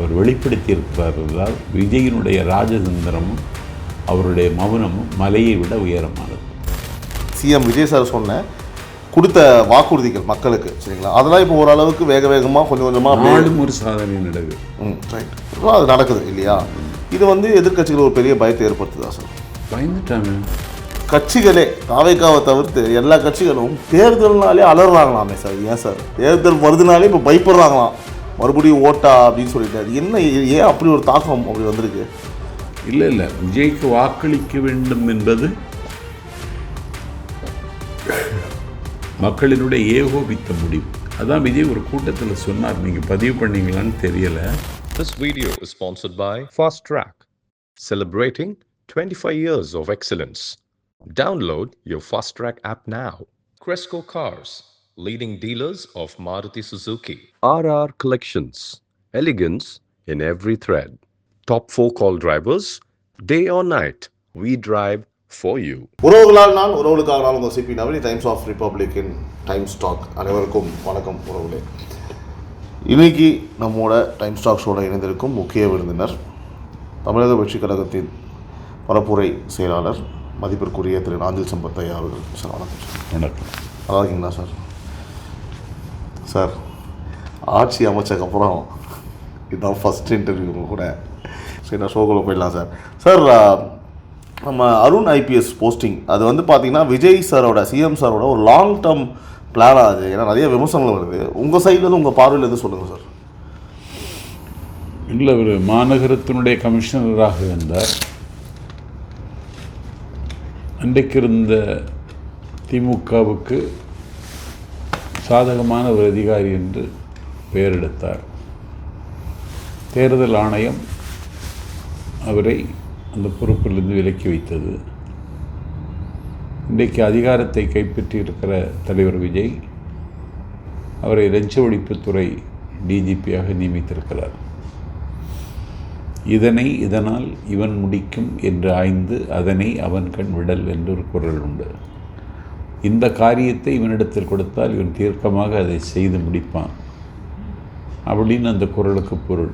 அவர் வெளிப்படுத்தியிருக்கிறார் என்றால் விஜயினுடைய ராஜதந்திரமும் அவருடைய மௌனமும் மலையை விட உயரமானது. சிஎம் விஜய் சார் சொன்ன கொடுத்த வாக்குறுதிகள் மக்களுக்கு, சரிங்களா, அதெல்லாம் இப்போ ஓரளவுக்கு வேகமாக கொஞ்சம் கொஞ்சமாக நாடும் ஒரு சாதனை நடக்குது. ரைட், அது நடக்குது இல்லையா? இது வந்து எதிர்கட்சிகள் ஒரு பெரிய பயத்தை ஏற்படுத்துதா சார்? பயந்துட்டாங்க கட்சிகளே, தாவேக்காவை தவிர்த்து எல்லா கட்சிகளும் தேர்தல்னாலே அலறாங்களாமே சார். ஏன் சார் தேர்தல் வருதுனாலே இப்போ பயப்படுறாங்களாம், மறுபடியும் ஓட்டா அப்படின்னு சொல்லிட்டு. அது என்ன, ஏன் அப்படி ஒரு தாக்கம் அப்படி வந்திருக்கு? இல்லை விஜய்க்கு வாக்களிக்க வேண்டும் என்பது மக்களினுடைய ஏகோபித்த முடிவு. அதான் விஜய் ஒரு கூட்டத்தில் சொன்னார், நீங்கள் பதிவு பண்ணீங்களான்னு தெரியல. This video is sponsored by Fast Track, celebrating 25 years of excellence. Download your Fast Track app now. Cresco Cars, leading dealers of Maruti Suzuki. RR Collections, elegance in every thread. Top 4 call drivers, day or night, we drive for you. உறவுகளால் நான், உறவுகளுக்காக நான் உங்கள் Sibi Naveen. Times of ரிப்பப்ளிக்கின் Times Talk. அனைவருக்கும் வணக்கம் உறவுகளே. இன்னைக்கு நம்மோட டைம்ஸ் டாக் ஷோட இணைந்திருக்கும் முக்கிய விருந்தினர் தமிழக வெற்றி கழகத்தின் பரப்புரை செயலாளர் மதிப்பிற்குரிய திரு நாஞ்சில் சம்பத் ஐயா அவர்கள். சார் வணக்கம். சார் வணக்கம். நல்லா இருக்கீங்களா சார்? சார், ஆட்சி அமைச்சதுக்கப்புறம் இதுதான் ஃபஸ்ட் இன்டர்வியூ கூட. சரி, நான் ஷோக்குள்ளே போயிடலாம் சார். சார், நம்ம அருண் ஐபிஎஸ் போஸ்டிங் அது வந்து பார்த்திங்கன்னா விஜய் சாரோட, சிஎம் சாரோட ஒரு லாங் டேர்ம் பிளானாக அது. ஏன்னா நிறைய விமர்சனங்கள் வருது. உங்கள் சைட்லேருந்து, உங்கள் பார்வையிலேருந்து சொல்லுங்கள் சார். இல்லை, ஒரு மாநகரத்தினுடைய கமிஷனராக இருந்தார். அன்றைக்கு இருந்த திமுகவுக்கு சாதகமான ஒரு அதிகாரி என்று பெயர் எடுத்தார். தேர்தல் ஆணையம் அவரை அந்த பொறுப்பிலிருந்து விலக்கி வைத்தது. இன்றைக்கு அதிகாரத்தை கைப்பற்றி இருக்கிற தலைவர் விஜய் அவரை லஞ்ச ஒழிப்புத்துறை டிஜிபியாக நியமித்திருக்கிறார். இதனால் இவன் முடிக்கும் என்று ஆய்ந்து அதனை அவன் கண் விடல் என்று ஒரு குரல் உண்டு. இந்த காரியத்தை இவனிடத்தில் கொடுத்தால் இவன் தீர்க்கமாக அதை செய்து முடிப்பான் அப்படின்னு அந்த குரலுக்கு பொருள்.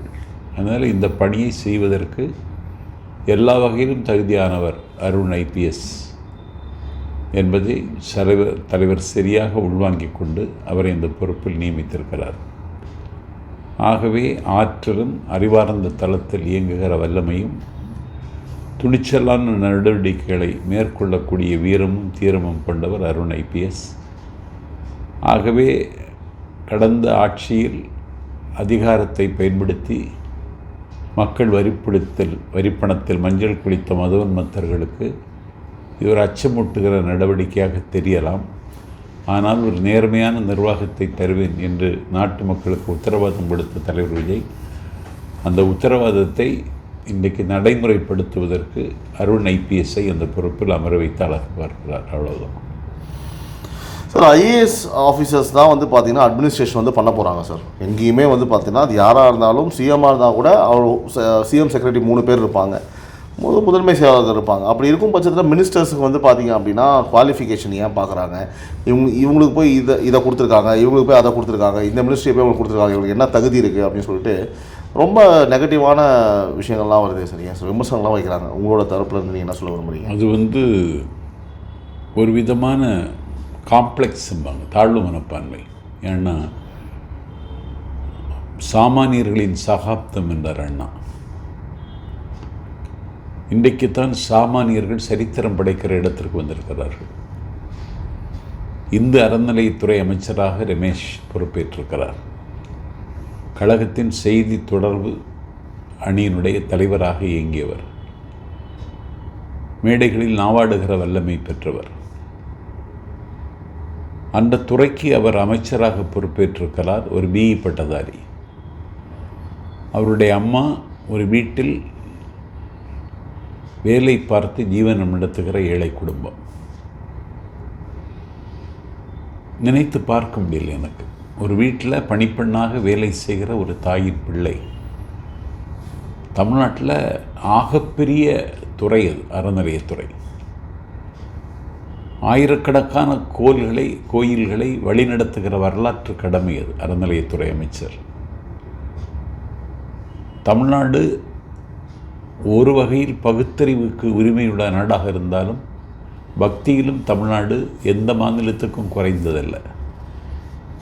அதனால் இந்த பணியை செய்வதற்கு எல்லா வகையிலும் தகுதியானவர் அருண் ஐபிஎஸ் என்பதை தலைவர் சரியாக உள்வாங்கிக் கொண்டு அவரை இந்த பொறுப்பில் நியமித்திருக்கிறார். ஆகவே ஆற்றலும் அறிவார்ந்த தளத்தில் இயங்குகிற வல்லமையும் துணிச்சலான நடவடிக்கைகளை மேற்கொள்ளக்கூடிய வீரமும் தீரமும் கொண்டவர் அருண் ஐபிஎஸ். ஆகவே கடந்த ஆட்சியில் அதிகாரத்தை பயன்படுத்தி மக்கள் வரிப்பணத்தில் மஞ்சள் குளித்த மதோன்மத்தர்களுக்கு இது ஒரு அச்சமூட்டுகிற நடவடிக்கையாக தெரியலாம். ஆனால் ஒரு நேர்மையான நிர்வாகத்தை தருவேன் என்று நாட்டு மக்களுக்கு உத்தரவாதம் கொடுத்த தலைவர் விஜய் அந்த உத்தரவாதத்தை இன்றைக்கு நடைமுறைப்படுத்துவதற்கு அருண் ஐபிஎஸ்ஐ அந்த பொறுப்பில் அமர வைத்து அழகு பார்க்கிறார். அவ்வளோதான் சார். ஐஏஎஸ் ஆஃபீஸர்ஸ் தான் வந்து பார்த்திங்கன்னா அட்மினிஸ்ட்ரேஷன் வந்து பண்ண போகிறாங்க சார். எங்கேயுமே வந்து பார்த்திங்கன்னா அது யாராக இருந்தாலும், சிஎம்மாக இருந்தால் கூட அவர் சிஎம் செக்ரட்டரி 3 பேர் இருப்பாங்க, முதன்மை செயலாளர் இருப்பாங்க. அப்படி இருக்கும் பட்சத்தில் மினிஸ்டர்ஸுக்கு வந்து பார்த்திங்க அப்படின்னா குவாலிஃபிகேஷன் ஏன் பார்க்குறாங்க? இவங்களுக்கு போய் இதை கொடுத்துருக்காங்க, இவங்களுக்கு போய் அதை கொடுத்துருக்காங்க, இந்த மினிஸ்ட்ரியை போய் இவங்களுக்கு கொடுத்துருக்காங்க, இவங்களுக்கு என்ன தகுதி இருக்குது அப்படின்னு சொல்லிட்டு ரொம்ப நெகட்டிவான விஷயங்கள்லாம் வருது சார். ஏன் சார் விமர்சனம்லாம் வைக்கிறாங்க? உங்களோட தரப்புலேருந்து நீங்கள் என்ன சொல்ல விரும்புகிறீங்க? அது வந்து ஒரு விதமான காம்ப்ளெக்ஸும்பாங்க, தாழ்வு மனப்பான்மை. ஏன்னா சாமானியர்களின் சகாப்தம் என்றார் அண்ணா. இன்றைக்குத்தான் சாமானியர்கள் சரித்திரம் படைக்கிற இடத்திற்கு வந்திருக்கிறார்கள். இந்து அறநிலையத்துறை அமைச்சராக ரமேஷ் பொறுப்பேற்றிருக்கிறார். கழகத்தின் செய்தி தொடர்பு அணியினுடைய தலைவராக இயங்கியவர். மேடைகளில் நாவாடுகிற வல்லமை பெற்றவர். அந்த துறைக்கு அவர் அமைச்சராக பொறுப்பேற்றிருக்கிறார். ஒரு பிஇ பட்டதாரி. அவருடைய அம்மா ஒரு வீட்டில் வேலை பார்த்து ஜீவனம் நடத்துகிற ஏழை குடும்பம். நினைத்து பார்க்க முடியல எனக்கு. ஒரு வீட்டில் பணிப்பெண்ணாக வேலை செய்கிற ஒரு தாயின் பிள்ளை. தமிழ்நாட்டில் ஆகப்பெரிய துறை அது, அறநிலையத்துறை. ஆயிரக்கணக்கான கோயில்களை வழிநடத்துகிற வரலாற்று கடமை அது, அறநிலையத்துறை அமைச்சர். தமிழ்நாடு ஒரு வகையில் பகுத்தறிவுக்கு உரிமையுள்ள நாடாக இருந்தாலும் பக்தியிலும் தமிழ்நாடு எந்த மாநிலத்துக்கும் குறைந்ததல்ல.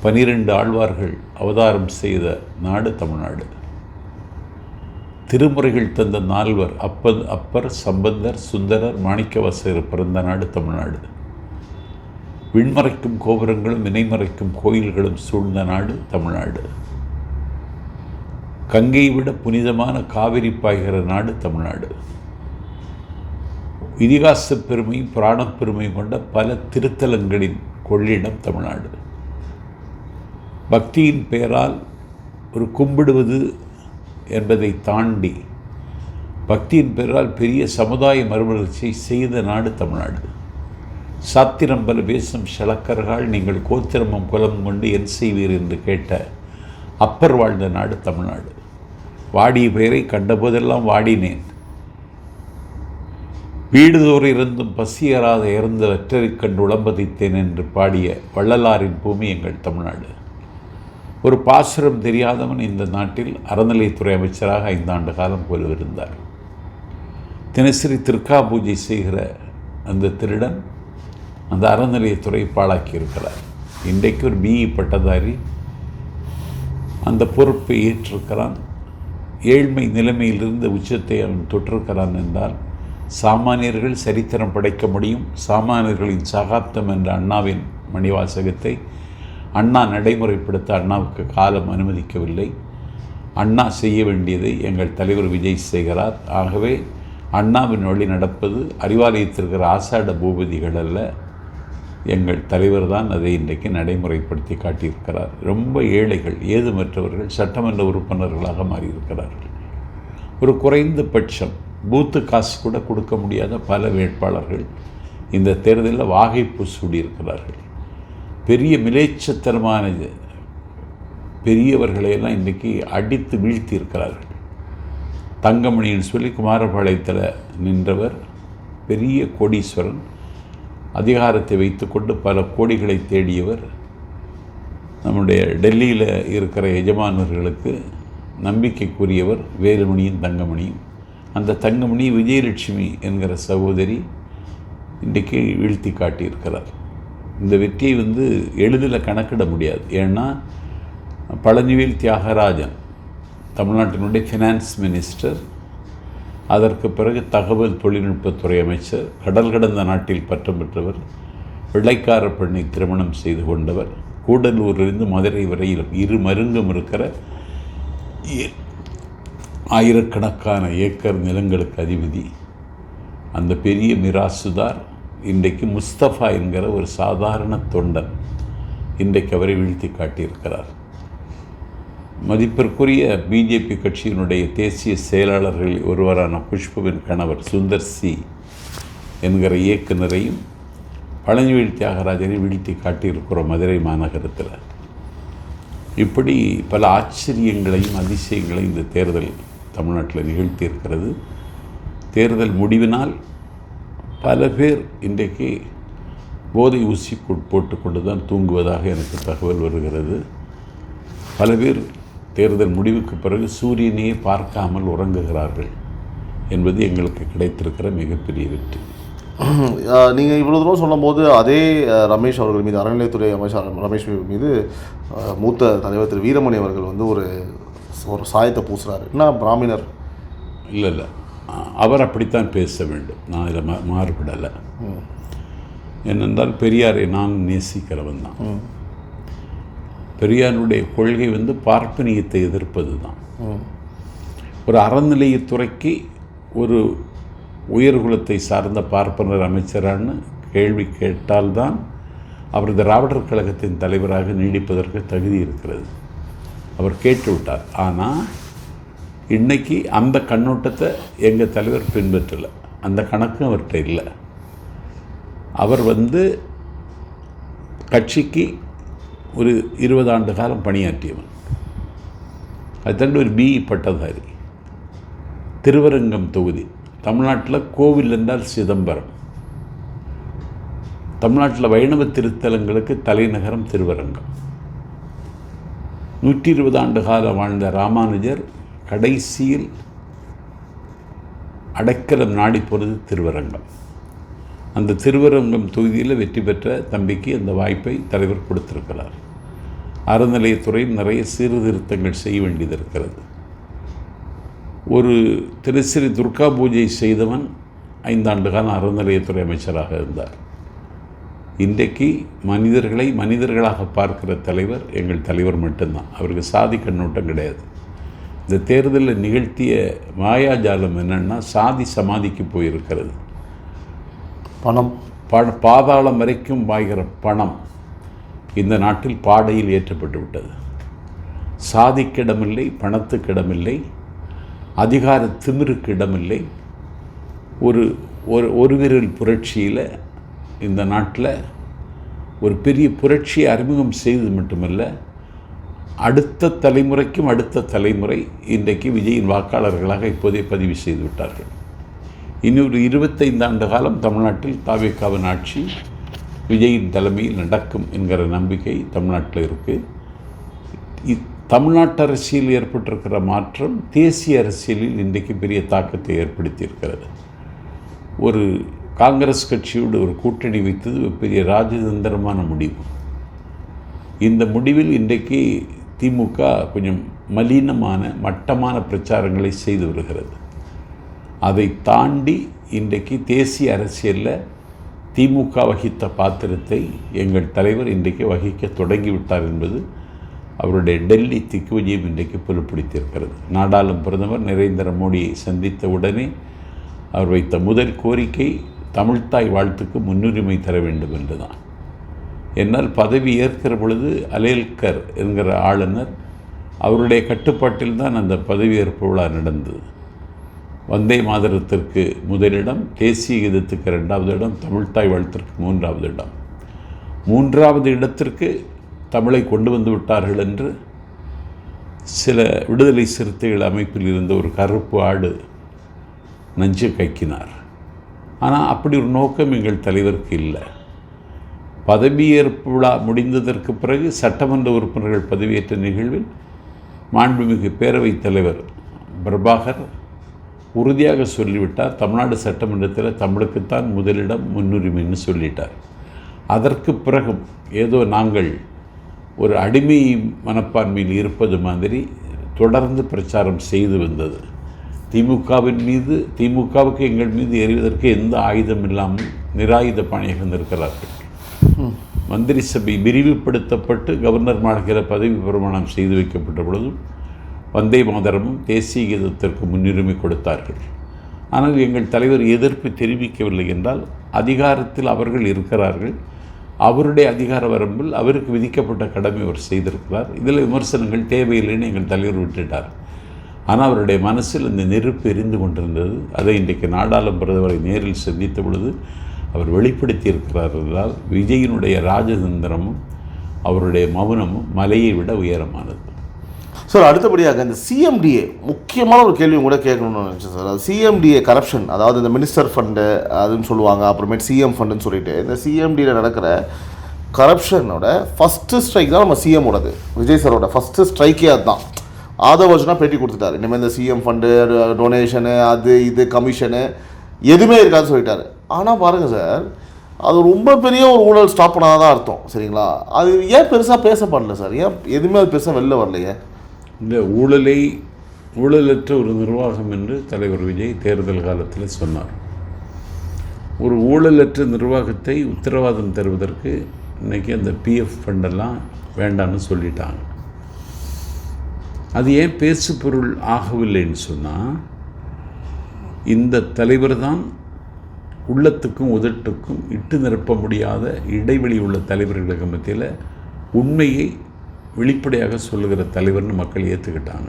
12 ஆழ்வார்கள் அவதாரம் செய்த நாடு தமிழ்நாடு. திருமுறைகள் தந்த 4 அப்பர், சம்பந்தர், சுந்தரர், மாணிக்கவாசகர் பிறந்த நாடு தமிழ்நாடு. விண்மறைக்கும் கோபுரங்களும் இணைமறைக்கும் கோயில்களும் சூழ்ந்த நாடு தமிழ்நாடு. கங்கையை விட புனிதமான காவிரி பாய்கிற நாடு தமிழ்நாடு. இதிகாச பெருமையும் புராணப் பெருமையும் கொண்ட பல திருத்தலங்களின் கொள்ளிடம் தமிழ்நாடு. பக்தியின் பெயரால் ஒரு கும்பிடுவது என்பதை தாண்டி பக்தியின் பெயரால் பெரிய சமுதாய மறுமலர்ச்சியை செய்த நாடு தமிழ்நாடு. சாத்திரம் பல பேசும் ஷளக்கர்கள் நீங்கள் கோத்திரமும் குலம் கொண்டு என் செய்வீர் என்று கேட்ட அப்பர் வாழ்ந்த நாடு தமிழ்நாடு. வாடிய பெயரை கண்டபோதெல்லாம் வாடினேன், வீடுதோறும் இருந்தும் பசியறாத இறந்த வெற்றரை கண்டு உளம்பதித்தேன் என்று பாடிய வள்ளலாரின் பூமி எங்கள் தமிழ்நாடு. ஒரு பாசுரம் தெரியாதவன் இந்த நாட்டில் அறநிலையத்துறை அமைச்சராக 5 ஆண்டு காலம் போலிருந்தார். தினசரி திருக்கா பூஜை செய்கிற அந்த திருடன் அந்த அறநிலையத்துறை பாழாக்கியிருக்கிறார். இன்றைக்கு ஒரு பிஇ பட்டதாரி அந்த பொறுப்பை ஏற்றிருக்கிறான். ஏழ்மை நிலைமையிலிருந்து உச்சத்தை அவன் தொற்றிருக்கிறான் என்றால் சாமானியர்கள் சரித்திரம் படைக்க முடியும். சாமானியர்களின் சகாப்தம் என்ற அண்ணாவின் மணிவாசகத்தை அண்ணா நடைமுறைப்படுத்த அண்ணாவுக்கு காலம் அனுமதிக்கவில்லை. அண்ணா செய்ய வேண்டியதை எங்கள் தலைவர் விஜய் செய்கிறார். ஆகவே அண்ணாவின் வழி நடப்பது அறிவாலயத்திற்கிற ஆசாட பூபதிகள் அல்ல, எங்கள் தலைவர் தான் அதை இன்றைக்கு நடைமுறைப்படுத்தி காட்டியிருக்கிறார். ரொம்ப ஏழைகள், ஏதுமற்றவர்கள் சட்டமன்ற உறுப்பினர்களாக மாறியிருக்கிறார்கள். ஒரு குறைந்தபட்சம் பூத்து காசு கூட கொடுக்க முடியாத பல வேட்பாளர்கள் இந்த தேர்தலில் வாகைப்பு சூடியிருக்கிறார்கள். பெரிய மிலேச்சத்தனமான பெரியவர்களையெல்லாம் இன்றைக்கி அடித்து வீழ்த்தியிருக்கிறார்கள். தங்கமணின்னு சொல்லி குமாரபாளையத்தில் நின்றவர் பெரிய கோடீஸ்வரன், அதிகாரத்தை வைத்துக்கொண்டு பல கோடிகளை தேடியவர். நம்முடைய டெல்லியில் இருக்கிற எஜமானர்களுக்கு நம்பிக்கைக்குரியவர் வேலுமணியும் தங்கமணியும். அந்த தங்கமணி விஜயலட்சுமி என்கிற சகோதரி இன்றைக்கு வீழ்த்தி காட்டியிருக்கிறார். இந்த வெற்றியை எளிதில் கணக்கிட முடியாது. ஏன்னா பழனிவேல் தியாகராஜன் தமிழ்நாட்டினுடைய ஃபினான்ஸ் மினிஸ்டர், அதற்கு பிறகு தகவல் தொழில்நுட்பத்துறை அமைச்சர், கடல் கடந்த நாட்டில் பட்டம் பெற்றவர், வெள்ளைக்கார பெண்ணை திருமணம் செய்து கொண்டவர், கூடலூரிலிருந்து மதுரை வரையில் 2 மருங்கும் இருக்கிற ஆயிரக்கணக்கான ஏக்கர் நிலங்களுக்கு அதிபதி. அந்த பெரிய மிராசுதார் இன்றைக்கு முஸ்தபா என்கிற ஒரு சாதாரண தொண்டன் இன்றைக்கு அவரை வீழ்த்தி காட்டியிருக்கிறார். மதிப்பிற்குரிய பிஜேபி கட்சியினுடைய தேசிய செயலாளர்களில் ஒருவரான புஷ்பவின் கணவர் சுந்தர் சி என்கிற இயக்குநரையும் பழனிவேல் தியாகராஜனை வீழ்த்தி காட்டியிருக்கிறோம் மதுரை மாநகரத்தில். இப்படி பல ஆச்சரியங்களையும் அதிசயங்களையும் இந்த தேர்தல் தமிழ்நாட்டில் நிகழ்த்தியிருக்கிறது. தேர்தல் முடிவினால் பல பேர் இன்றைக்கு போதை ஊசி போட்டுக்கொண்டு தான் தூங்குவதாக எனக்கு தகவல் வருகிறது. பல பேர் தேர்தல் முடிவுக்கு பிறகு சூரியனையே பார்க்காமல் உறங்குகிறார்கள் என்பது எங்களுக்கு கிடைத்திருக்கிற மிகப்பெரிய வெற்றி. நீங்கள் இவ்வளோ தூரம் சொல்லும்போது அதே ரமேஷ் அவர்கள் மீது, அறநிலையத்துறை அமைச்சர் ரமேஷ் மீது மூத்த தலைவர் திரு வீரமணி அவர்கள் ஒரு சாயத்தை பூசுகிறாரு. என்ன பிராமணர்? இல்லை, அவர் அப்படித்தான் பேச வேண்டும். நான் இதில் மாறுபடலை. ஏனென்றால் பெரியாரை நான் நேசிக்கிறவன் தான். பெரியாருடைய கொள்கை பார்ப்பனியத்தை எதிர்ப்பது தான். ஒரு அறநிலையத்துறைக்கு ஒரு உயர்குலத்தை சார்ந்த பார்ப்பனர் அமைச்சரான்னு கேள்வி கேட்டால்தான் அவர் திராவிடர் கழகத்தின் தலைவராக நீடிப்பதற்கு தகுதி இருக்கிறது. அவர் கேட்டு விட்டார். ஆனால் இன்றைக்கி அந்த கண்ணோட்டத்தை எங்கள் தலைவர் பின்பற்றலை. அந்த கணக்கும் அவர்கிட்ட இல்லை. அவர் கட்சிக்கு ஒரு 20 ஆண்டு காலம் பணியாற்றியவன். அது தாண்டி ஒரு பிஇ பட்டதாரி. திருவரங்கம் தொகுதி. தமிழ்நாட்டில் கோவில் என்றால் சிதம்பரம். தமிழ்நாட்டில் வைணவ திருத்தலங்களுக்கு தலைநகரம் திருவரங்கம். 120 ஆண்டு காலம் வாழ்ந்த ராமானுஜர் கடைசியில் அடைக்கலம் நாடி போனது திருவரங்கம். அந்த திருவரங்கம் தொகுதியில் வெற்றி பெற்ற தம்பிக்கு அந்த வாய்ப்பை தலைவர் கொடுத்திருக்கிறார். அறநிலையத்துறையில் நிறைய சீர்திருத்தங்கள் செய்ய வேண்டியது இருக்கிறது. ஒரு திருச்சிரி துர்கா பூஜை செய்தவன் 5 ஆண்டு காலம் அறநிலையத்துறை அமைச்சராக இருந்தார். இன்றைக்கு மனிதர்களை மனிதர்களாக பார்க்கிற தலைவர் எங்கள் தலைவர் மட்டும்தான். அவருக்கு சாதி கண்ணோட்டம் கிடையாது. இந்த தேர்தலில் நிகழ்த்திய மாயாஜாலம் என்னென்னா, சாதி சமாதிக்கு போயிருக்கிறது. பணம் பாதாளம் வரைக்கும் பாய்கிற பணம் இந்த நாட்டில் பாடையில் ஏற்றப்பட்டு விட்டது. சாதிக்கிடமில்லை, பணத்துக்கிடமில்லை, அதிகார திமிருக்கு இடமில்லை. ஒரு விரல் புரட்சியில் இந்த நாட்டில் ஒரு பெரிய புரட்சியை அறிமுகம் செய்தது மட்டுமல்ல, அடுத்த தலைமுறைக்கும் அடுத்த தலைமுறை இன்றைக்கு விஜயின் வாக்காளர்களாக இப்போதே பதிவு செய்து விட்டார்கள். இன்னொரு 25 ஆண்டு காலம் தமிழ்நாட்டில் தாவேகாவின் ஆட்சி விஜயின் தலைமையில் நடக்கும் என்கிற நம்பிக்கை தமிழ்நாட்டில் இருக்குது. தமிழ்நாட்டு அரசியல் ஏற்பட்டிருக்கிற மாற்றம் தேசிய அரசியலில் இன்றைக்கு பெரிய தாக்கத்தை ஏற்படுத்தியிருக்கிறது. ஒரு காங்கிரஸ் கட்சியோடு ஒரு கூட்டணி வைத்தது ஒரு பெரிய ராஜதந்திரமான முடிவு. இந்த முடிவில் இன்றைக்கு திமுக கொஞ்சம் மலினமான மட்டமான பிரச்சாரங்களை செய்து வருகிறது. அதை தாண்டி இன்றைக்கு தேசிய அரசியலில் திமுக வகித்த பாத்திரத்தை எங்கள் தலைவர் இன்றைக்கு வகிக்க தொடங்கிவிட்டார் என்பது அவருடைய டெல்லி திக்விஜயம் இன்றைக்கு புலப்படுத்தியிருக்கிறது. நாடாளும் பிரதமர் நரேந்திர மோடியை சந்தித்த உடனே அவர் வைத்த முதல் கோரிக்கை தமிழ்த்தாய் வாழ்த்துக்கு முன்னுரிமை தர வேண்டும் என்றுதான். என்னால் பதவி ஏற்கிற பொழுது அலேல்கர் என்கிற ஆளுநர் அவருடைய கட்டுப்பாட்டில் தான் அந்த பதவியேற்பு விழா நடந்தது. வந்தே மாதரத்திற்கு முதலிடம், தேசிய கீதத்துக்கு 2வது இடம், தமிழ்த்தாய் வாழ்த்திற்கு 3வது இடம். 3வது இடத்திற்கு தமிழை கொண்டு வந்து விட்டார்கள் என்று சில விடுதலை சிறுத்தைகள் அமைப்பில் இருந்த ஒரு கருப்பு ஆடு நஞ்சு கைக்கினார். ஆனால் அப்படி ஒரு நோக்கம் எங்கள் தலைவருக்கு இல்லை. பதவியேற்பு விழா முடிந்ததற்கு பிறகு சட்டமன்ற உறுப்பினர்கள் பதவியேற்ற நிகழ்வில் மாண்புமிகு பேரவைத் தலைவர் பிரபாகர் உறுதியாக சொல்லிவிட்டார், தமிழ்நாடு சட்டமன்றத்தில் தமிழுக்குத்தான் முதலிடம், முன்னுரிமைன்னு சொல்லிட்டார். அதற்கு பிறகும் ஏதோ நாங்கள் ஒரு அடிமை மனப்பான்மையில் இருப்பது மாதிரி தொடர்ந்து பிரச்சாரம் செய்து வந்தது. திமுகவுக்கு எங்கள் மீது எறிவதற்கு எந்த ஆயுதம் இல்லாமல் நிராயுத பாணியாக இருந்திருக்கிறார்கள். மந்திரி சபை விரிவுபடுத்தப்பட்டு கவர்னர் மாளிகையில் பதவி பிரமாணம் செய்து வைக்கப்பட்ட பொழுதும் வந்தே மாதரமும் தேசிய கீதத்திற்கு முன்னுரிமை கொடுத்தார்கள். ஆனால் எங்கள் தலைவர் எதிர்ப்பு தெரிவிக்கவில்லை என்றால் அதிகாரத்தில் அவர்கள் இருக்கிறார்கள். அவருடைய அதிகார வரம்பில் அவருக்கு விதிக்கப்பட்ட கடமை அவர் செய்திருக்கிறார். இதில் விமர்சனங்கள் தேவையில்லைன்னு எங்கள் தலைவர் விட்டுட்டார். ஆனால் அவருடைய மனசில் இந்த நெருப்பு எரிந்து கொண்டிருந்தது. அதை இன்றைக்கு நாடாளும் பிரதமரை நேரில் சந்தித்த பொழுது அவர் வெளிப்படுத்தியிருக்கிறார் என்றால் விஜயினுடைய ராஜதந்திரமும் அவருடைய மௌனமும் மலையை விட உயரமானது. சார், அடுத்தபடியாக இந்த சிஎம்டிஏ முக்கியமான ஒரு கேள்வி கூட கேட்கணும்னு நினச்சேன் சார். அது சிஎம்டிஏ கரப்ஷன், அதாவது இந்த மினிஸ்டர் ஃபண்டு அதுன்னு சொல்லுவாங்க, அப்புறமேட்டு சிஎம் ஃபண்டுன்னு சொல்லிட்டு இந்த சிஎம்டியில் நடக்கிற கரப்ஷனோட ஃபஸ்ட்டு ஸ்ட்ரைக் தான் நம்ம சிஎம்மோடது. விஜய் சாரோட ஃபஸ்ட்டு ஸ்ட்ரைக்கே அதுதான். ஆதவர்ஜனாக பேட்டி கொடுத்துட்டார். இனிமேல் இந்த சிஎம் ஃபண்டு, டொனேஷனு, அது இது கமிஷனு எதுவுமே இருக்காதுன்னு சொல்லிட்டார். ஆனால் பாருங்கள் சார், அது ரொம்ப பெரிய ஒரு ஊழல் ஸ்டாப் பண்ணாதான் தான் அர்த்தம். சரிங்களா? அது ஏன் பெருசாக பேசப்படல சார்? ஏன் எதுவுமே அது பெருசாக வெளில வரலையே? இந்த ஊழலற்ற ஒரு நிர்வாகம் என்று தலைவர் விஜய் தேர்தல் காலத்தில் சொன்னார். ஒரு ஊழலற்ற நிர்வாகத்தை உத்தரவாதம் தருவதற்கு இன்றைக்கி அந்த பிஎஃப் ஃபண்டெல்லாம் வேண்டான்னு சொல்லிட்டாங்க. அது ஏன் பேசு பொருள் ஆகவில்லைன்னு சொன்னால், இந்த தலைவர் தான் உள்ளத்துக்கும் உதட்டுக்கும் இட்டு நிரப்ப முடியாத இடைவெளி உள்ள தலைவர்களுக்கு மத்தியில் உண்மையை வெளிப்படையாக சொல்லுகிற தலைவர்னு மக்கள் ஏற்றுக்கிட்டாங்க.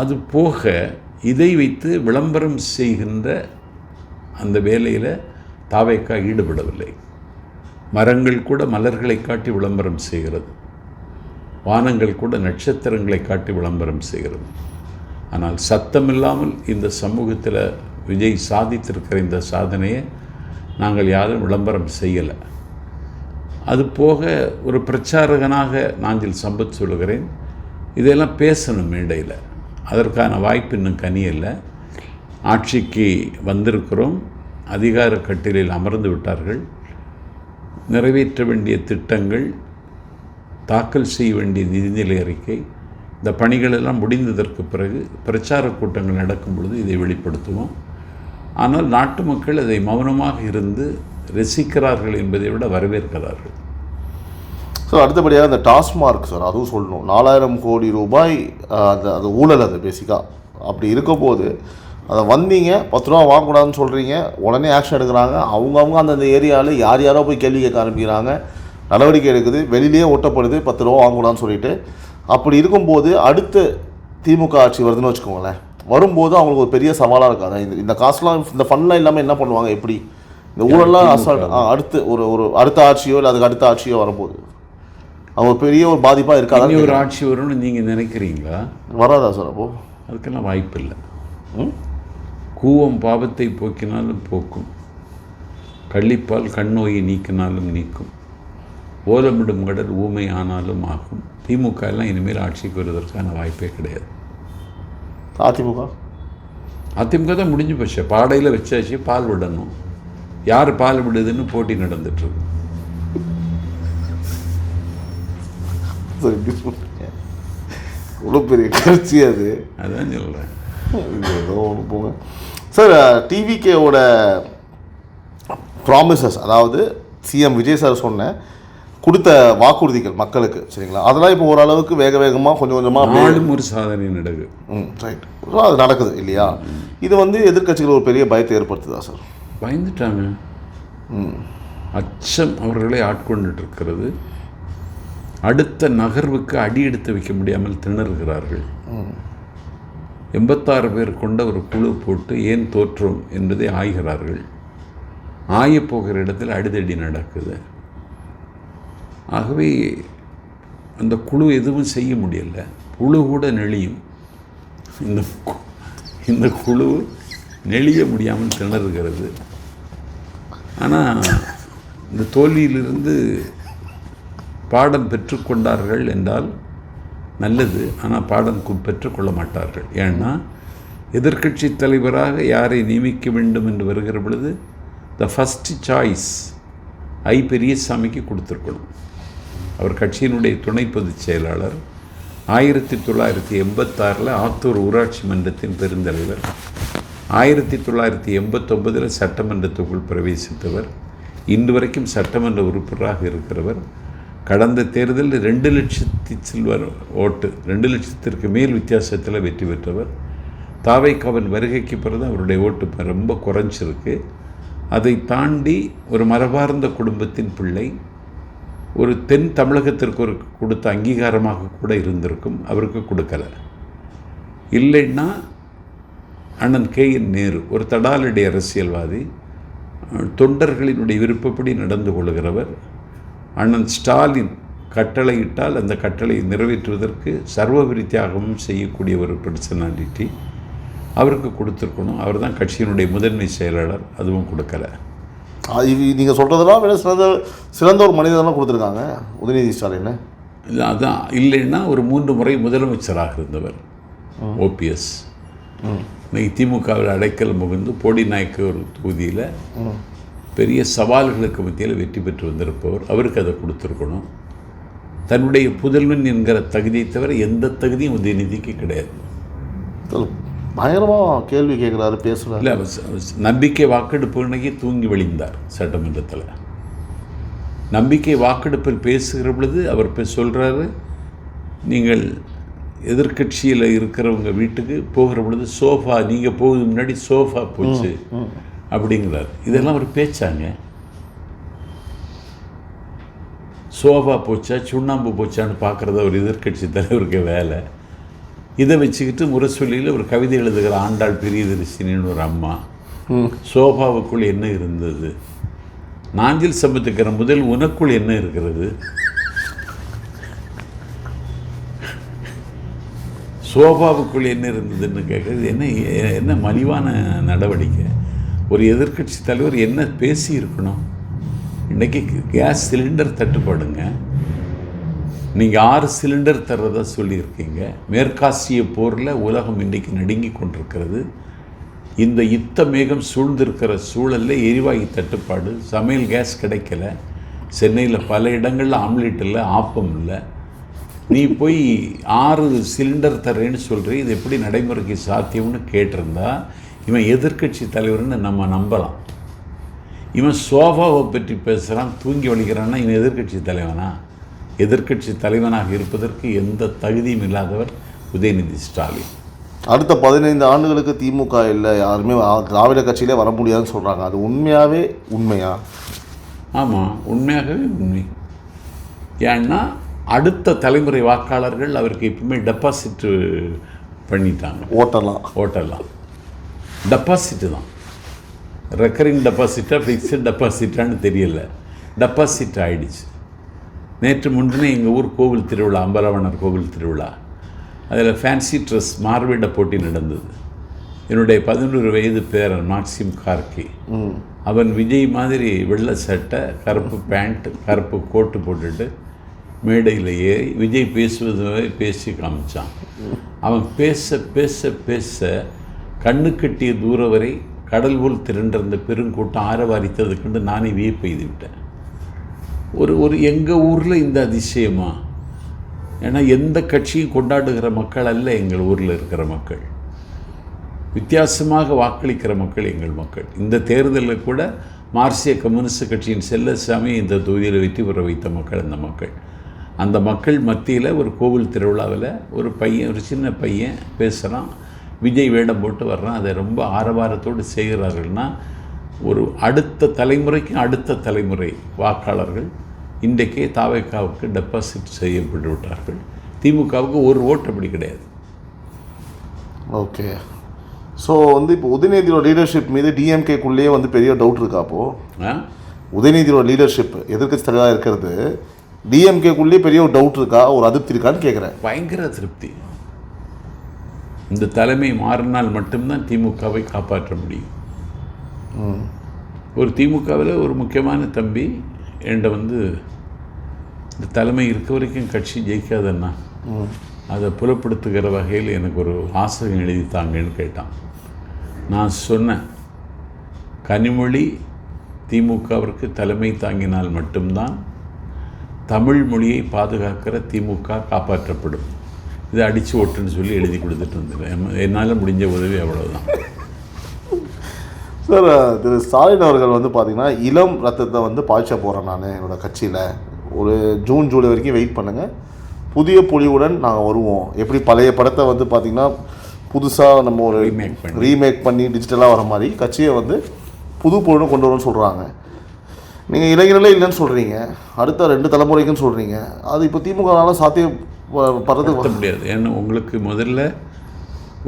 அது போக இதை வைத்து விளம்பரம் செய்கின்ற அந்த வேலையில் தாவேக்கா ஈடுபடவில்லை. மரங்கள் கூட மலர்களை காட்டி விளம்பரம் செய்கிறது, வானங்கள் கூட நட்சத்திரங்களை காட்டி விளம்பரம் செய்கிறது. ஆனால் சத்தமில்லாமல் இந்த சமூகத்தில் விஜய் சாதித்திருக்கிற இந்த சாதனையை நாங்கள் யாரும் விளம்பரம் செய்யலை. அது போக ஒரு பிரச்சாரகனாக நாஞ்சில் சம்பத் சொல்லுகிறேன், இதெல்லாம் பேசணும் மேடையில். அதற்கான வாய்ப்பு இன்னும் கனியல்ல. ஆட்சிக்கு வந்திருக்கிறோம், அதிகார கட்டிலில் அமர்ந்து விட்டார்கள். நிறைவேற்ற வேண்டிய திட்டங்கள், தாக்கல் செய்ய வேண்டிய நிதிநிலை அறிக்கை, இந்த பணிகளெல்லாம் முடிந்ததற்கு பிறகு பிரச்சார கூட்டங்கள் நடக்கும் பொழுது இதை வெளிப்படுத்துவோம். ஆனால் நாட்டு மக்கள் அதை மௌனமாக இருந்து ரசிக்கிறார்கள் என்பதை விட வரவேற்கிறார்கள். சார், அடுத்தபடியாக இந்த டாஸ்மார்க் சார், அதுவும் சொல்லணும். 4000 கோடி ரூபாய் அந்த ஊழல், அது பேசிக்காக அப்படி இருக்கும்போது அதை வந்தீங்க 10 ரூபா வாங்கக்கூடாதுன்னு சொல்கிறீங்க, உடனே ஆக்ஷன் எடுக்கிறாங்க. அவங்கவுங்க அந்தந்த ஏரியாவில் யாரோ போய் கேள்வி கேட்க ஆரம்பிக்கிறாங்க, நடவடிக்கை எடுக்குது, வெளியிலேயே ஒட்டப்படுது 10 ரூபா வாங்கக்கூடாதுன்னு சொல்லிட்டு. அப்படி இருக்கும்போது அடுத்து திமுக ஆட்சி வருதுன்னு வச்சுக்கோங்களேன், வரும்போது அவங்களுக்கு ஒரு பெரிய சவாலாக இருக்காது. இந்த காசுலாம், இந்த ஃபண்ட்லாம் இல்லாமல் என்ன பண்ணுவாங்க, எப்படி இந்த ஊழல்லாம் அடுத்து ஒரு அடுத்த ஆட்சியோ இல்லை அதுக்கு அடுத்த ஆட்சியோ வரும்போது அவங்க பெரிய ஒரு பாதிப்பாக இருக்காது. ஒரு ஆட்சி வரும்னு நீங்கள் நினைக்கிறீங்களா? வராதா சார்? அப்போது அதுக்கெல்லாம் வாய்ப்பு இல்லை. கூவம் பாவத்தை போக்கினாலும் போக்கும், கள்ளிப்பால் கண்ணோயை நீக்கினாலும் நீக்கும், ஓலமிடும் கடல் ஊமை ஆனாலும் ஆகும். திமுக எல்லாம் இனிமேல் ஆட்சிக்கு வருவதற்கான வாய்ப்பே கிடையாது. அதிமுக தான் முடிஞ்சு போச்சு, பாடையில் வச்சாச்சு, பால் விடணும். யார் பால் விடுதுன்னு போட்டி நடந்துட்டுருக்கு. இவ்வளோ பெரிய கட்சி அது, அதான் சொல்கிறேன். ஏதோ ஒன்று போங்க சார். டிவிகேவோட ப்ராமிசஸ், அதாவது சிஎம் விஜய் சார் கொடுத்த வாக்குறுதிகள் மக்களுக்கு, சரிங்களா, அதெல்லாம் இப்போ ஓரளவுக்கு வேகமாக கொஞ்சம் கொஞ்சமாக ஒரு சாதனை நடக்குது. ரைட், அது நடக்குது இல்லையா? இது எதிர்க்கட்சிகள் ஒரு பெரிய பயத்தை ஏற்படுத்துதா சார்? பயந்துட்டாங்க. அச்சம் அவர்களை ஆட்கொண்டுட்டு இருக்கிறது. அடுத்த நகர்வுக்கு அடி எடுத்து வைக்க முடியாமல் திணறுகிறார்கள். 86 பேர் கொண்ட ஒரு குழு போட்டு ஏன் தோற்றோம் என்பதை ஆய்கிறார்கள். ஆயப்போகிற இடத்தில் அடிதடி நடக்குது. ஆகவே அந்த குழு எதுவும் செய்ய முடியலை. புழு கூட நெளியும், இந்த குழு நெளிய முடியாமல் திணறுகிறது. ஆனால் இந்த தோல்வியிலிருந்து பாடம் பெற்றுக்கொண்டார்கள் என்றால் நல்லது. ஆனால் பாடம் பெற்றுக்கொள்ள மாட்டார்கள். ஏன்னா எதிர்க்கட்சி தலைவராக யாரை நியமிக்க வேண்டும் என்று வருகிற பொழுது த ஃபஸ்ட்டு சாய்ஸ் ஐ பெரியசாமிக்கு கொடுத்துருக்கணும். அவர் கட்சியினுடைய துணை பொதுச் செயலாளர். 1986 ஆத்தூர் ஊராட்சி மன்றத்தின் பெருந்தலைவர். 1989 சட்டமன்றத்துக்குள் பிரவேசித்தவர். இன்று வரைக்கும் சட்டமன்ற உறுப்பினராக இருக்கிறவர். கடந்த தேர்தலில் 2 லட்சத்தி சில்வர் ஓட்டு, 2 லட்சத்திற்கு மேல் வித்தியாசத்தில் வெற்றி பெற்றவர். தாவைக்காவின் வருகைக்கு பிறகு அவருடைய ஓட்டு ரொம்ப குறைஞ்சிருக்கு. அதை தாண்டி ஒரு மரபார்ந்த குடும்பத்தின் பிள்ளை, ஒரு தென் தமிழகத்திற்கு ஒரு கொடுத்த அங்கீகாரமாக கூட இருந்திருக்கும், அவருக்கு கொடுக்கலை. இல்லைன்னா அண்ணன் KN நேரு ஒரு தடாலடி அரசியல்வாதி, தொண்டர்களினுடைய விருப்பப்படி நடந்து கொள்கிறவர். அண்ணன் ஸ்டாலின் கட்டளையிட்டால் அந்த கட்டளை நிறைவேற்றுவதற்கு சர்வவிரி தியாகமும் செய்யக்கூடிய ஒரு பர்சனாலிட்டி, அவருக்கு கொடுத்துருக்கணும். அவர் தான் கட்சியினுடைய முதன்மை செயலாளர், அதுவும் கொடுக்கலை. நீங்கள் சொல்கிறதெல்லாம் விட சிறந்த ஒரு மனிதனாக கொடுத்துருக்காங்க உதயநிதி ஸ்டாலின். அதான் இல்லைன்னா ஒரு 3 முறை முதலமைச்சராக இருந்தவர் OPS. இன்னைக்கு திமுகவில் அடைக்கல் முகந்து போடிநாயக்க ஒரு தொகுதியில் பெரிய சவால்களுக்கு மத்தியில் வெற்றி பெற்று வந்திருப்பவர், அவருக்கு அதை கொடுத்துருக்கணும். தன்னுடைய புதல்வன் என்கிற தகுதியை தவிர எந்த தகுதியும் உதயநிதிக்கு கிடையாது. பயங்கரமாக கேள்வி கேட்குறாரு, பேசுகிறார். இல்லை, நம்பிக்கை வாக்கெடுப்பு அன்னைக்கு தூங்கி விழிந்தார் சட்டமன்றத்தில். நம்பிக்கை வாக்கெடுப்பில் பேசுகிற பொழுது அவர் சொல்கிறாரு, நீங்கள் எதிர்கட்சியில் இருக்கிறவங்க வீட்டுக்கு போகிற பொழுது சோஃபா, நீங்கள் போகுது முன்னாடி சோஃபா போச்சு அப்படிங்கிறார். இதெல்லாம் ஒரு பேச்சாங்க? சோஃபா போச்சா சுண்ணாம்பு போச்சான்னு பார்க்குறத ஒரு எதிர்கட்சி தலைவருக்கு வேலை. இதை வச்சுக்கிட்டு முரசொலியில் ஒரு கவிதை எழுதுகிற ஆண்டாள் பிரியதரிசினின்னு ஒரு அம்மா, சோஃபாவுக்குள் என்ன இருந்தது, நாஞ்சில் சம்பத்துக்கிற முதல் உனக்குள் என்ன இருக்கிறது, சோஃபாவுக்குள் என்ன இருந்ததுன்னு கேட்குறது என்ன மலிவான நடவடிக்கை? ஒரு எதிர்கட்சி தலைவர் என்ன பேசி இருக்கணும்? இன்றைக்கி கேஸ் சிலிண்டர் தட்டுப்பாடுங்க, நீங்கள் 6 சிலிண்டர் தர்றதா சொல்லியிருக்கீங்க. மேற்காசிய போரில் உலகம் இன்றைக்கு நடுங்கி கொண்டிருக்கிறது. இந்த யுத்த மேகம் சூழ்ந்திருக்கிற சூழலில் எரிவாயு தட்டுப்பாடு, சமையல் கேஸ் கிடைக்கல, சென்னையில் பல இடங்களில் ஆம்லேட் இல்லை, ஆப்பம் இல்லை. நீ போய் 6 சிலிண்டர் தரேன்னு சொல்கிறேன், இது எப்படி நடைமுறைக்கு சாத்தியம்னு கேட்டிருந்தா இவன் எதிர்க்கட்சி தலைவர்னு நம்ம நம்பலாம். இவன் சோஃபாவை பற்றி பேசுகிறான், தூங்கி வலிக்கிறான்னா இவன் எதிர்க்கட்சி தலைவனா? எதிர்க்கட்சி தலைவனாக இருப்பதற்கு எந்த தகுதியும் இல்லாதவர் உதயநிதி ஸ்டாலின். அடுத்த 15 ஆண்டுகளுக்கு திமுக இல்லை, யாருமே திராவிட கட்சியிலே வர முடியாதுன்னு சொல்கிறாங்க. அது உண்மையாகவே உண்மையா? ஆமாம், உண்மையாகவே உண்மை. ஏன்னா அடுத்த தலைமுறை வாக்காளர்கள் அவருக்கு எப்பவுமே டெபாசிட்டு பண்ணிட்டாங்க. ஓட்டலாம் டெபாசிட்டு தான். ரெக்கரிங் டெபாசிட்டா ஃபிக்ஸட் டெபாசிட்டான்னு தெரியல, டெபாசிட் ஆகிடுச்சு. நேற்று முன்தினே எங்கள் ஊர் கோவில் திருவிழா, அம்பலவனர் கோவில் திருவிழா, அதில் ஃபேன்சி ட்ரெஸ் மார்வேட போட்டி நடந்தது. என்னுடைய 11 வயது பேரன் மாக்சிம் கார்கி, அவன் விஜய் மாதிரி வெள்ளை சட்டை, கருப்பு பேண்ட், கருப்பு கோட்டு போட்டுட்டு மேடையில் ஏறி விஜய் பேசுவது பேசி காமிச்சான். அவன் பேச பேச பேச கண்ணு கட்டிய தூரம் வரை கடல் போல் திரண்டிருந்த பெருங்கூட்டம் ஆரவாரித்தது கண்டு நானே வியப்பு எய்து விட்டேன். ஒரு எங்கள் ஊரில் இந்த அதிசயமா? ஏன்னா எந்த கட்சியும் கொண்டாடுகிற மக்கள் அல்ல எங்கள் ஊரில் இருக்கிற மக்கள். வித்தியாசமாக வாக்களிக்கிற மக்கள் எங்கள் மக்கள். இந்த தேர்தலில் கூட மார்க்சிய கம்யூனிஸ்ட் கட்சியின் செல்லசாமி இந்த தொகுதியில் வெற்றி பெற வைத்த மக்கள் அந்த மக்கள். அந்த மக்கள் மத்தியில் ஒரு கோவில் திருவிழாவில் ஒரு சின்ன பையன் பேசுகிறான், விஜய் வேடம் போட்டு வர்றான். அதை ரொம்ப ஆரவாரத்தோடு செய்கிறார்கள்னா ஒரு அடுத்த தலைமுறை வாக்காளர்கள் இன்றைக்கே தாவேக்காவுக்கு டெபாசிட் செய்யப்பட்டு விட்டார்கள். திமுகவுக்கு ஒரு ஓட்டு அப்படி கிடையாது. ஓகே, ஸோ இப்போ உதயநிதியோட லீடர்ஷிப் மீது டிஎம்கேக்குள்ளேயே பெரிய டவுட் இருக்கா? அப்போது உதயநிதியோட லீடர்ஷிப் எதிர்க்கட்சி தலைவராக இருக்கிறது டிஎம்கேக்குள்ளேயே பெரிய ஒரு டவுட் இருக்கா, ஒரு அதிருப்தி இருக்கான்னு கேட்குறேன். பயங்கர திருப்தி. இந்த தலைமை மாறினால் மட்டும்தான் திமுகவை காப்பாற்ற முடியும். ஒரு திமுகவில் ஒரு முக்கியமான தம்பி என்கிட்ட இந்த தலைமை இருக்க வரைக்கும் கட்சி ஜெயிக்காதன்னா அதை புலப்படுத்துகிற வகையில் எனக்கு ஒரு வாசகம் எழுதித்தாங்கன்னு கேட்டான். நான் சொன்னேன், கனிமொழி திமுகவிற்கு தலைமை தாங்கினால் மட்டும்தான் தமிழ் மொழியை பாதுகாக்கிற திமுக காப்பாற்றப்படும். இதை அடித்து ஓட்டுன்னு சொல்லி எழுதி கொடுத்துட்டு இருந்தேன். என்னால் முடிஞ்ச உதவி அவ்வளோதான். சார், திரு ஸ்டாலின் அவர்கள் பார்த்திங்கன்னா இளம் ரத்தத்தை பாய்ச்ச போகிறேன் நான் என்னோடய கட்சியில். ஒரு ஜூன் ஜூலை வரைக்கும் வெயிட் பண்ணுங்கள், புதிய பொலிவுடன் நாங்கள் வருவோம். எப்படி பழைய படத்தை பார்த்திங்கன்னா புதுசாக நம்ம ஒரு ரீமேக் பண்ணி டிஜிட்டலாக வர மாதிரி கட்சியை புது பொலிவுடன் கொண்டு வரணும்னு சொல்கிறாங்க. நீங்கள் இளைஞர்களே இல்லைன்னு சொல்கிறீங்க, அடுத்த 2 தலைமுறைக்குன்னு சொல்கிறீங்க. அது இப்போ திமுகனால சாத்தியப்படுறது முடியாது. ஏன்னா உங்களுக்கு முதல்ல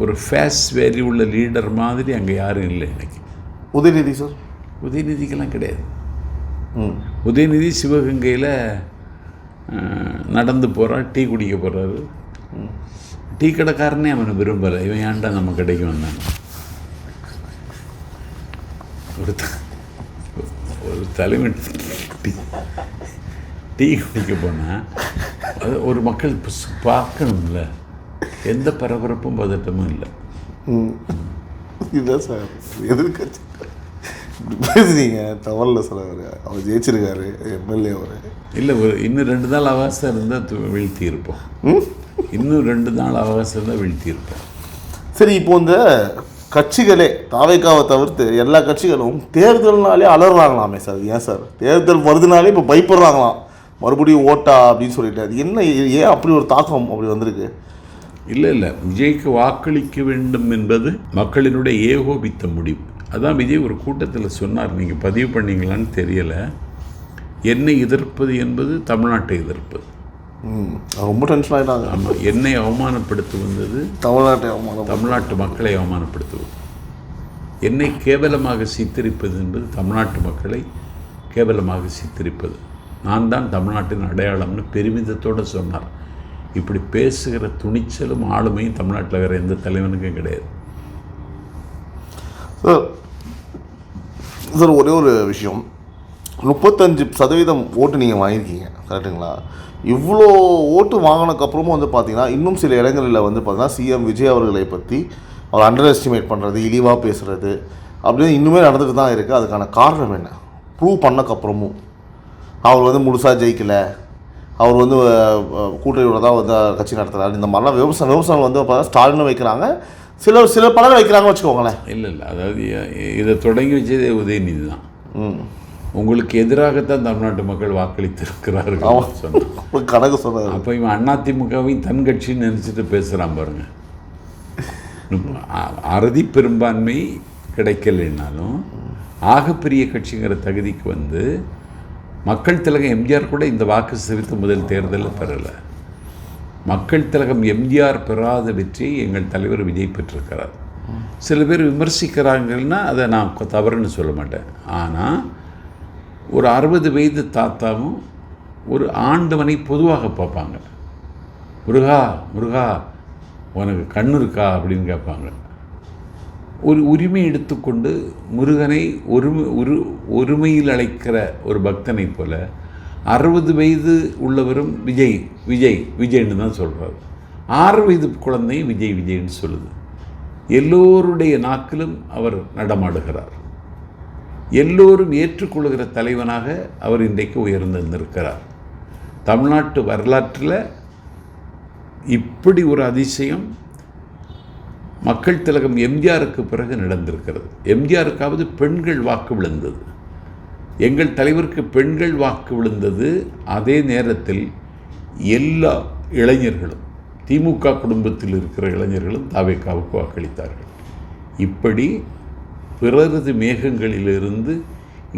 ஒரு ஃபேஸ் வேல்யூ உள்ள லீடர் மாதிரி அங்கே யாரும் இல்லை. எனக்கு உதயநிதி சார், உதயநிதிக்கெல்லாம் கிடையாது. உதயநிதி சிவகங்கையில் நடந்து போகிறான், டீ குடிக்க போகிறாரு. டீ கடைக்காரனே அவனை விரும்பலை. இவன் ஏன்டா நம்ம கடைக்கு வந்தாங்க? ஒரு தலைமை டீ குடிக்க போனால் அது ஒரு மக்கள் பார்க்கணும்ல, எந்த பரபரப்பும் பதட்டமும் இல்லை. இல்லை சார், எதிர்கட்சி பேசுறீங்க தவறில்ல சார். அவர் ஜெயிச்சிருக்காரு, எம்எல்ஏ அவர். இல்லை, இன்னும் 2 நாள் அவகாசம் இருந்தால் வீழ்த்தி இருப்போம். இன்னும் 2 நாள் அவகாசம் இருந்தால் வீழ்த்தி இருப்போம். சரி, இப்போ இந்த கட்சிகளே தாவேக்காவை தவிர்த்து எல்லா கட்சிகளும் தேர்தல்னாலே அலறாங்களாமே சார். ஏன் சார் தேர்தல் வருதுனாலே இப்போ பயப்படுறாங்களாம், மறுபடியும் ஓட்டா அப்படின்னு சொல்லிட்டு? அது என்ன, ஏன் அப்படி ஒரு தாக்கம் அப்படி வந்திருக்கு? இல்லை, விஜய்க்கு வாக்களிக்க வேண்டும் என்பது மக்களினுடைய ஏகோபித்த முடிவு. அதான் விஜய் ஒரு கூட்டத்தில் சொன்னார், நீங்கள் பதிவு பண்ணீங்களான்னு தெரியலை, என்னை எதிர்ப்பது என்பது தமிழ்நாட்டை எதிர்ப்பது. ரொம்ப டென்ஷன் ஆகிட்டாங்க. ஆமாம், என்னை அவமானப்படுத்துவது தமிழ்நாட்டு மக்களை அவமானப்படுத்துவது. என்னை கேவலமாக சித்தரிப்பது என்பது தமிழ்நாட்டு மக்களை கேவலமாக சித்தரிப்பது. நான் தான் தமிழ்நாட்டின் அடையாளம்னு பெருமிதத்தோடு சொன்னார். இப்படி பேசுகிற துணிச்சலும் ஆளுமையும் தமிழ்நாட்டில் வேறு எந்த தலைவனுக்கும் கிடையாது. சார், ஒரே ஒரு விஷயம், 35% ஓட்டு நீங்கள் வாங்கியிருக்கீங்க, கரெக்டுங்களா? இவ்வளோ ஓட்டு வாங்கினதுக்கப்புறமும் வந்து பார்த்தீங்கன்னா இன்னும் சில இடங்களில் வந்து பார்த்தீங்கன்னா சிஎம் விஜய் அவர்களை பற்றி அவர் அண்டர் எஸ்டிமேட் பண்ணுறது, இழிவாக பேசுகிறது அப்படின்னு இன்னுமே நடந்துட்டு தான் இருக்குது. அதுக்கான காரணம் என்ன? ப்ரூவ் பண்ணக்கப்புறமும் அவர் வந்து முழுசாக ஜெயிக்கலை, அவர் வந்து கூட்டணியோட தான் வந்து கட்சி நடத்துகிறார், இந்த மாதிரிலாம் விமர்சனம் வந்து பார்த்தா ஸ்டாலினும் வைக்கிறாங்க, சில பலரும் வைக்கிறாங்கன்னு வச்சுக்கோங்களேன். இல்லை அதாவது இதை தொடங்கி வச்சதே உதயநிதி தான். உங்களுக்கு எதிராகத்தான் தமிழ்நாட்டு மக்கள் வாக்களித்திருக்கிறார்கள் சொன்னாங்க. கணக்கு சொன்னார். அப்போ இவன் அதிமுகவையும் தன் கட்சின்னு நினச்சிட்டு பேசுகிறான் பாருங்க. அறுதி பெரும்பான்மை கிடைக்கலைன்னாலும் ஆகப்பெரிய கட்சிங்கிற தகுதிக்கு வந்து மக்கள் திலகம் எம்ஜிஆர் கூட இந்த வாக்கு சதவீதத்தை முதல் தேர்தலில் பெறலை. மக்கள் திலகம் எம்ஜிஆர் பெறாத வெற்றியை எங்கள் தலைவர் விஜய் பெற்றிருக்கிறார். சில பேர் விமர்சிக்கிறாங்கன்னா அதை நான் தவறுன்னு சொல்ல மாட்டேன். ஆனால் ஒரு 60 வயது தாத்தாவும் ஒரு ஆண்டவனை பொதுவாக பார்ப்பாங்க. முருகா உனக்கு கண்ணு இருக்கா அப்படின்னு கேட்பாங்க. ஒரு உரிமை எடுத்துக்கொண்டு முருகனை ஒருமையில் அழைக்கிற ஒரு பக்தனை போல 60 வயது உள்ளவரும் விஜய்ன்னு தான் சொல்கிறார். 6 வயது குழந்தை விஜய்ன்னு சொல்லுது. எல்லோருடைய நாக்கிலும் அவர் நடமாடுகிறார். எல்லோரும் ஏற்றுக்கொள்கிற தலைவனாக அவர் இன்றைக்கு உயர்ந்திருக்கிறார். தமிழ்நாட்டு வரலாற்றில் இப்படி ஒரு அதிசயம் மக்கள் திலகம் எம்ஜிஆருக்கு பிறகு நடந்திருக்கிறது. எம்ஜிஆருக்காவது பெண்கள் வாக்கு விழுந்தது, எங்கள் தலைவருக்கு பெண்கள் வாக்கு விழுந்தது. அதே நேரத்தில் எல்லா இளைஞர்களும், திமுக குடும்பத்தில் இருக்கிற இளைஞர்களும் தாவேக்காவுக்கு வாக்களித்தார்கள். இப்படி பிறரது மேகங்களிலிருந்து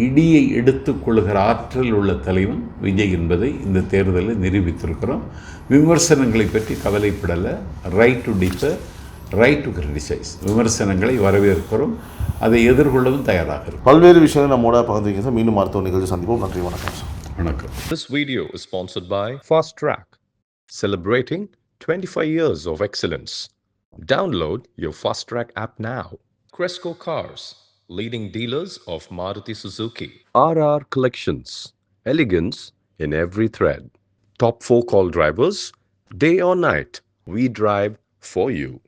இடியை எடுத்துக்கொள்கிற ஆற்றல் உள்ள தலைவன் விஜய் என்பதை இந்த தேர்தலில் நிரூபித்திருக்கிறோம். விமர்சனங்களை பற்றி கவலைப்படலை. Right to differ, right to criticise. விமர்சனங்களை வரவேற்கிறோம், அதை எதிர்கொள்ளவும் தயாராக இருக்கும். பல்வேறு விஷயங்கள் நம்மோட பகிர்ந்துக்கிங்க சார். மீண்டும் மருத்துவ நிகழ்ச்சி சந்திப்போம். நன்றி, வணக்கம் சார். வணக்கம். This video is sponsored by Fast Track, celebrating 25 years of excellence. Download your Fast Track app now. Cresco Cars, leading dealers of Maruti Suzuki. RR Collections, elegance in every thread. Top 4 call drivers, day or night, we drive for you.